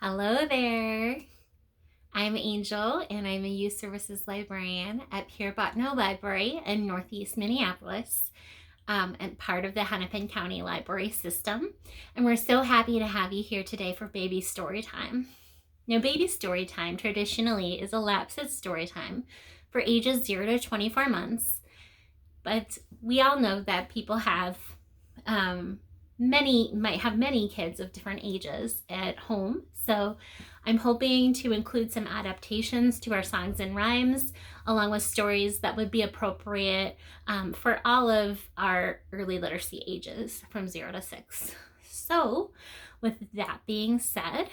Hello there. I'm Angel and I'm a youth services librarian at Pure Botano Library in Northeast Minneapolis and part of the Hennepin County Library System. And we're so happy to have you here today for Baby Storytime. Now, Baby Storytime traditionally is a lapsed storytime for ages 0 to 24 months. But we all know that people have might have many kids of different ages at home. So I'm hoping to include some adaptations to our songs and rhymes, along with stories that would be appropriate for all of our early literacy ages from 0 to 6. So with that being said,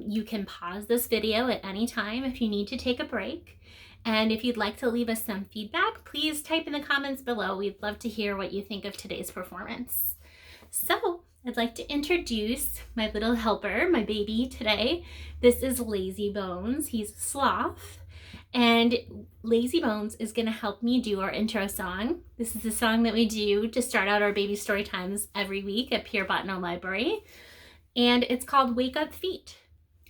you can pause this video at any time if you need to take a break. And if you'd like to leave us some feedback, please type in the comments below. We'd love to hear what you think of today's performance. So I'd like to introduce my little helper, my baby today. This is Lazy Bones. He's a sloth. And Lazy Bones is going to help me do our intro song. This is a song that we do to start out our baby story times every week at Pure Botano Library. And it's called Wake Up Feet.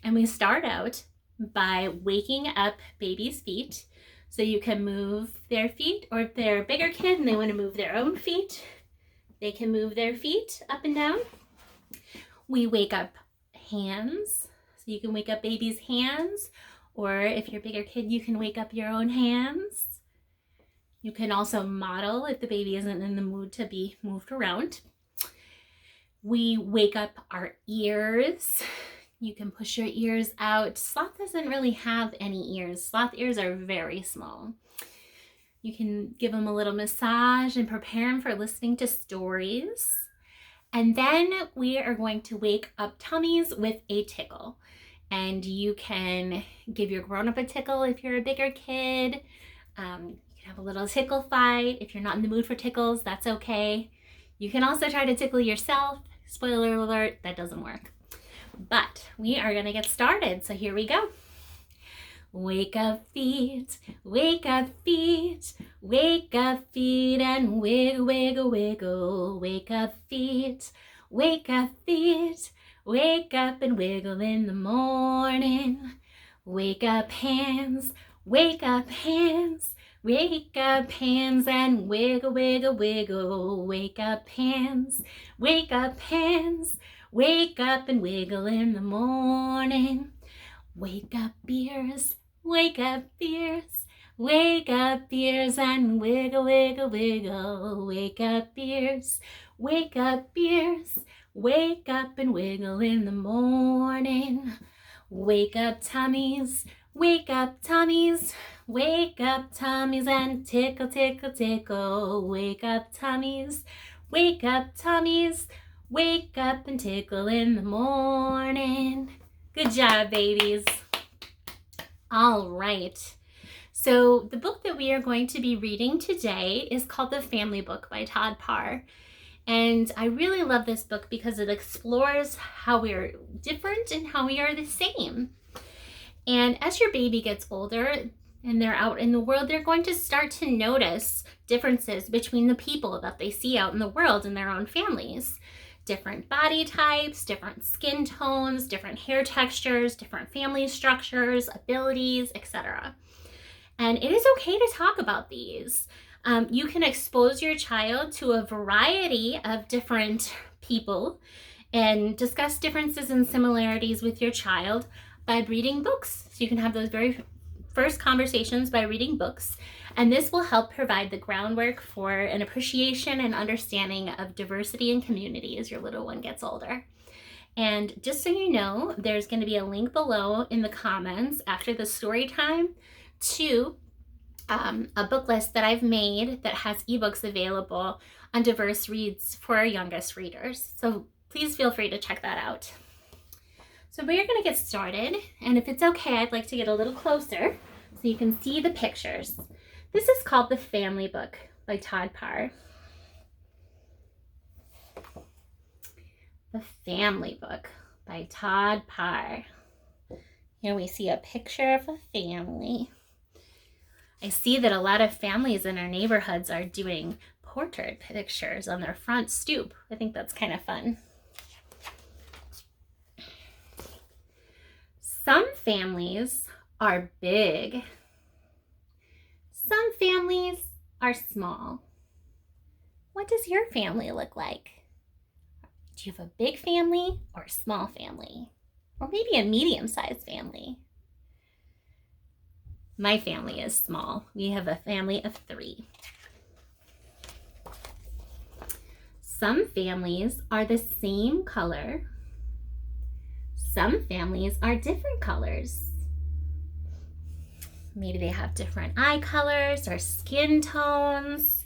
And we start out by waking up baby's feet. So you can move their feet, or if they're a bigger kid and they want to move their own feet, they can move their feet up and down. We wake up hands. So you can wake up baby's hands, or if you're a bigger kid, you can wake up your own hands. You can also model if the baby isn't in the mood to be moved around. We wake up our ears. You can push your ears out. Sloth doesn't really have any ears. Sloth ears are very small. You can give them a little massage and prepare them for listening to stories. And then we are going to wake up tummies with a tickle. And you can give your grown-up a tickle if you're a bigger kid. You can have a little tickle fight. If you're not in the mood for tickles, that's okay. You can also try to tickle yourself. Spoiler alert, that doesn't work. But we are going to get started, so here we go. Wake up feet, wake up feet, wake up feet and wiggle, wiggle, wiggle. Wake up feet, wake up feet, wake up and wiggle in the morning. Wake up hands, wake up hands, wake up hands and wiggle, wiggle, wiggle. Wake up hands, wake up hands. Wake up and wiggle in the morning. Wake up ears, wake up ears. Wake up ears and wiggle, wiggle, wiggle. Wake up ears, wake up ears. Wake up and wiggle in the morning. Wake up tummies, wake up tummies. Wake up tummies and tickle, tickle, tickle. Wake up tummies, wake up tummies. Wake up and tickle in the morning. Good job, babies. All right. So the book that we are going to be reading today is called The Family Book by Todd Parr. And I really love this book because it explores how we are different and how we are the same. And as your baby gets older and they're out in the world, they're going to start to notice differences between the people that they see out in the world in their own families. Different body types, different skin tones, different hair textures, different family structures, abilities, etc. And it is okay to talk about these. You can expose your child to a variety of different people and discuss differences and similarities with your child by reading books. So you can have those very first conversations by reading books. And this will help provide the groundwork for an appreciation and understanding of diversity and community as your little one gets older. And just so you know, there's going to be a link below in the comments after the story time to a book list that I've made that has ebooks available on diverse reads for our youngest readers. So please feel free to check that out. So we're going to get started. And if it's okay, I'd like to get a little closer so you can see the pictures. This is called The Family Book by Todd Parr. The Family Book by Todd Parr. Here we see a picture of a family. I see that a lot of families in our neighborhoods are doing portrait pictures on their front stoop. I think that's kind of fun. families are big. Some families are small. What does your family look like? Do you have a big family or a small family? Or maybe a medium-sized family? My family is small. We have a family of 3. Some families are the same color. Some families are different colors. Maybe they have different eye colors or skin tones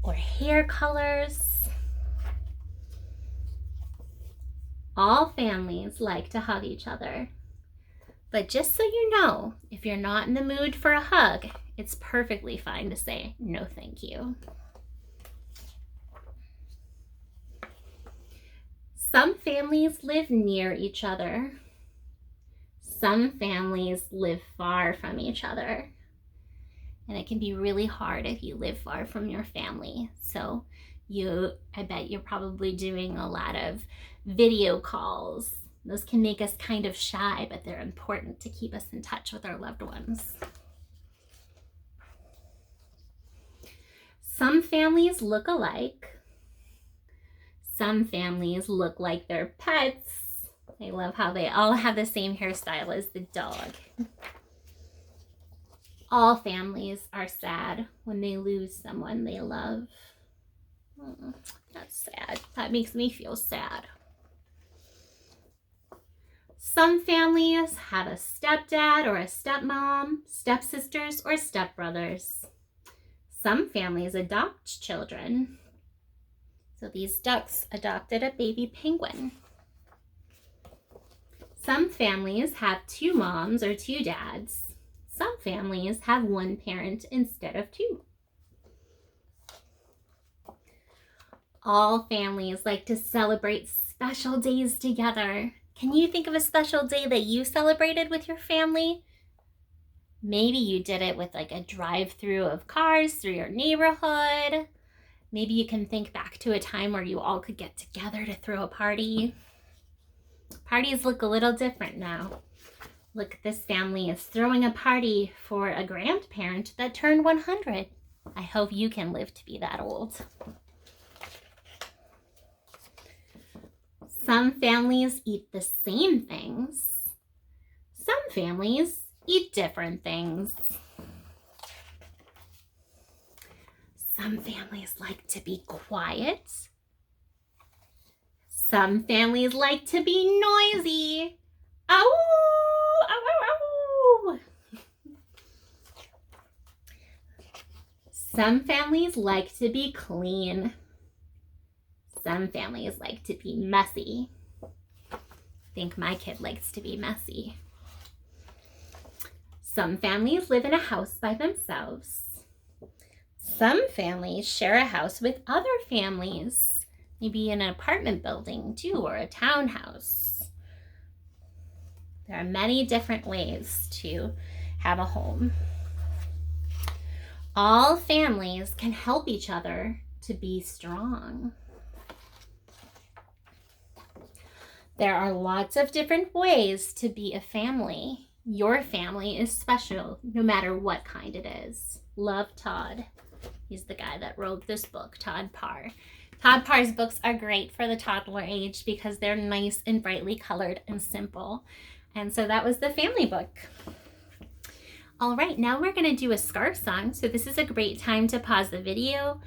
or hair colors. All families like to hug each other. But just so you know, if you're not in the mood for a hug, it's perfectly fine to say no thank you. Some families live near each other. Some families live far from each other. And it can be really hard if you live far from your family. So I bet you're probably doing a lot of video calls. Those can make us kind of shy, but they're important to keep us in touch with our loved ones. Some families look alike. Some families look like their pets. I love how they all have the same hairstyle as the dog. All families are sad when they lose someone they love. Oh, that's sad. That makes me feel sad. Some families have a stepdad or a stepmom, stepsisters or stepbrothers. Some families adopt children. So these ducks adopted a baby penguin. Some families have 2 moms or 2 dads. Some families have 1 parent instead of 2. All families like to celebrate special days together. Can you think of a special day that you celebrated with your family? Maybe you did it with like a drive-through of cars through your neighborhood. Maybe you can think back to a time where you all could get together to throw a party. Parties look a little different now. Look, this family is throwing a party for a grandparent that turned 100. I hope you can live to be that old. Some families eat the same things. Some families eat different things. Some families like to be quiet. Some families like to be noisy. Ow! Ow, ow, ow! Some families like to be clean. Some families like to be messy. I think my kid likes to be messy. Some families live in a house by themselves. Some families share a house with other families, maybe in an apartment building too, or a townhouse. There are many different ways to have a home. All families can help each other to be strong. There are lots of different ways to be a family. Your family is special, no matter what kind it is. Love Todd. He's the guy that wrote this book, Todd Parr. Todd Parr's books are great for the toddler age because they're nice and brightly colored and simple. And so that was the family book. All right, now we're going to do a scarf song. So this is a great time to pause the video.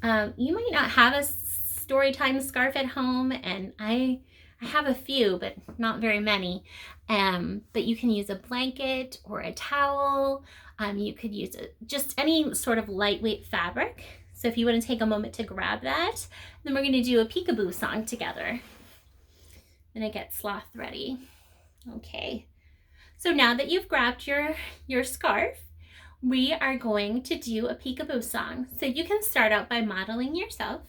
You might not have a storytime scarf at home, and I have a few, but not very many. But you can use a blanket or a towel. You could use just any sort of lightweight fabric. So if you want to take a moment to grab that, then we're going to do a peekaboo song together. I'm going to get Sloth ready. Okay. So now that you've grabbed your scarf, we are going to do a peekaboo song. So you can start out by modeling yourself.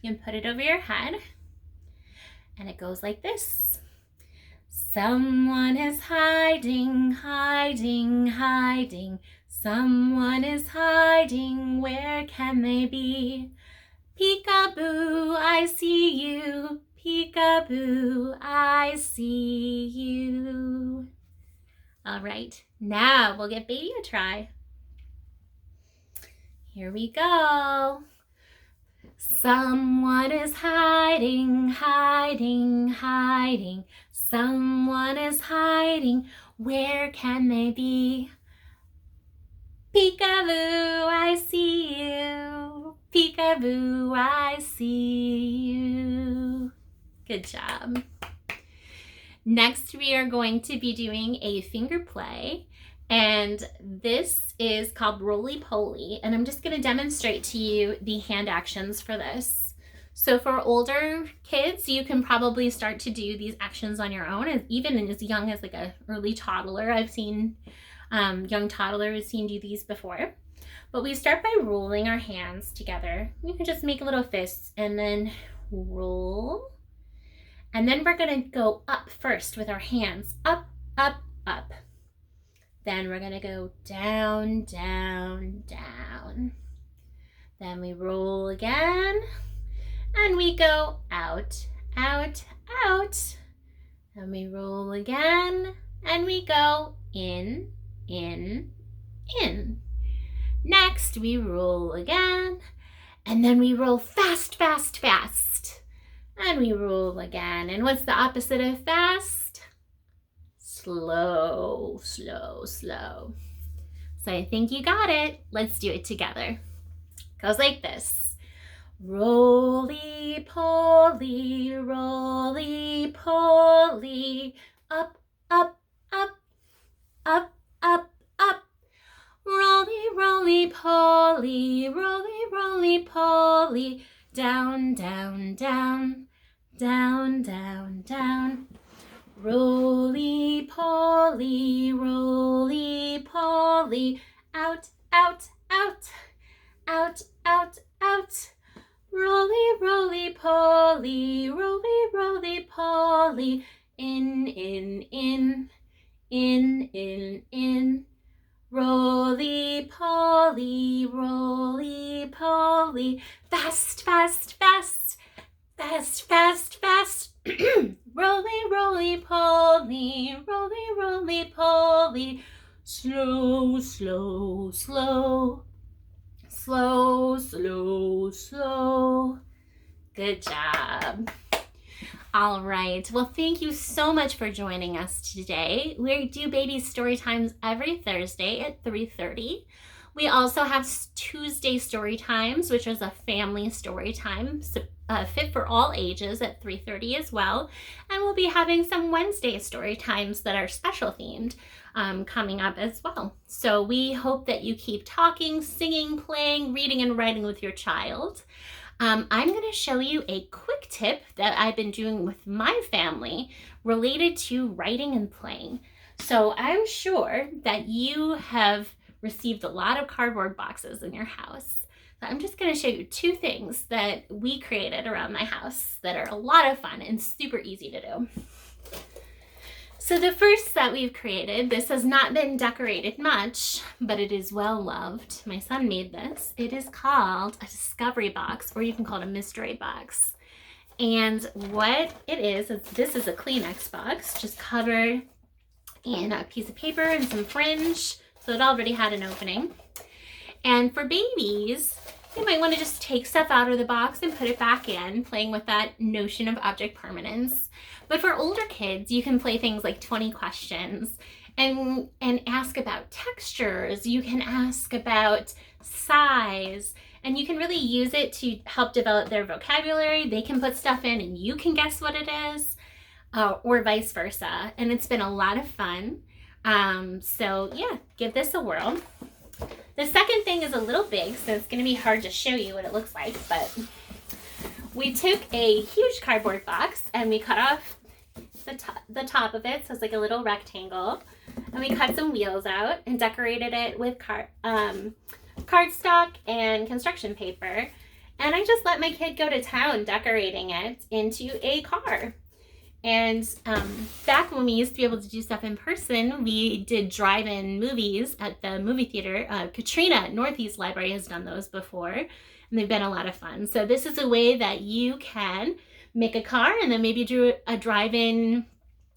You can put it over your head. And it goes like this. Someone is hiding, hiding, hiding. Someone is hiding, where can they be? Peekaboo, I see you. Peekaboo, I see you. All right, now we'll give baby a try. Here we go. Someone is hiding, hiding, hiding. Someone is hiding. Where can they be? Peekaboo, I see you. Peekaboo, I see you. Good job. Next, we are going to be doing a finger play, and this is called Roly-Poly, and I'm just going to demonstrate to you the hand actions for this. So for older kids, you can probably start to do these actions on your own, even as young as like a early toddler. I've seen young toddlers do these before. But we start by rolling our hands together. You can just make little fists and then roll. And then we're gonna go up first with our hands, up, up, up. Then we're gonna go down, down, down. Then we roll again, and we go out, out, out. Then we roll again, and we go in, in, in. Next, we roll again, and then we roll fast, fast, fast. And we roll again. And what's the opposite of fast? Slow, slow, slow. So I think you got it. Let's do it together. Goes like this. Roly-poly, roly-poly, up, up, up, up, up, up. Roly, roly-poly, roly, roly-poly, down, down, down, down, down, down. Roly-poly, roly-poly, out, out, out, out, out, out. Roly, roly-poly, roly, roly-poly, in, in, in, in, in, in. Roly-poly, roly-poly, fast, fast, fast, fast, fast, fast. Roly, roly-poly, roly, roly-poly, slow, slow, slow, slow, slow, slow. Good job. All right, well, thank you so much for joining us today. We do baby story times every Thursday at 3:30. We also have Tuesday story times, which is a family story time, fit for all ages at 3:30 as well. And we'll be having some Wednesday story times that are special themed coming up as well. So we hope that you keep talking, singing, playing, reading, and writing with your child. I'm going to show you a quick tip that I've been doing with my family related to writing and playing. So I'm sure that you have received a lot of cardboard boxes in your house. So I'm just going to show you two things that we created around my house that are a lot of fun and super easy to do. So the first that we've created, this has not been decorated much, but it is well loved. My son made this. It is called a discovery box, or you can call it a mystery box. And what it is this is a Kleenex box, just covered in a piece of paper and some fringe. So it already had an opening. And for babies, you might want to just take stuff out of the box and put it back in, playing with that notion of object permanence. But for older kids, you can play things like 20 questions and ask about textures. You can ask about size, and you can really use it to help develop their vocabulary. They can put stuff in and you can guess what it is, or vice versa. And it's been a lot of fun. So yeah, give this a whirl. The second thing is a little big, so it's going to be hard to show you what it looks like, but we took a huge cardboard box and we cut off the top of it, so it's like a little rectangle, and we cut some wheels out and decorated it with cardstock and construction paper. And I just let my kid go to town decorating it into a car. And back when we used to be able to do stuff in person, we did drive-in movies at the movie theater. Katrina at Northeast Library has done those before, and they've been a lot of fun. So this is a way that you can make a car and then maybe do a drive-in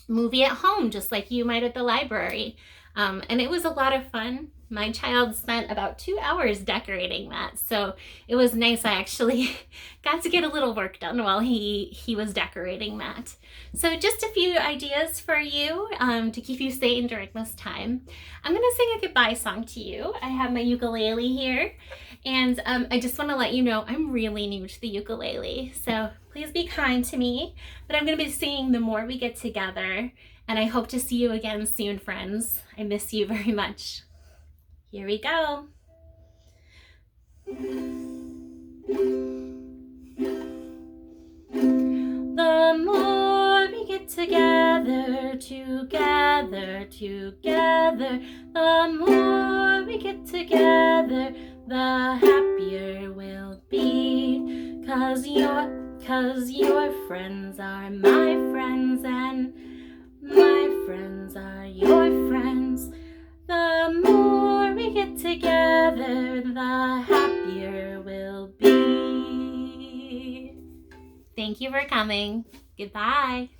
movie at home, just like you might at the library. And it was a lot of fun. My child spent about 2 hours decorating that, so it was nice. I actually got to get a little work done while he was decorating that. So just a few ideas for you to keep you sane during this time. I'm gonna sing a goodbye song to you. I have my ukulele here, and I just want to let you know I'm really new to the ukulele, so please be kind to me. But I'm gonna be singing the more we get together, and I hope to see you again soon, friends. I miss you very much. Here we go. The more we get together, the more we get together, the happier we'll be. 'Cause your friends are my friends, and my friends are your friends. The more we get together, the happier we'll be. Thank you for coming. Goodbye.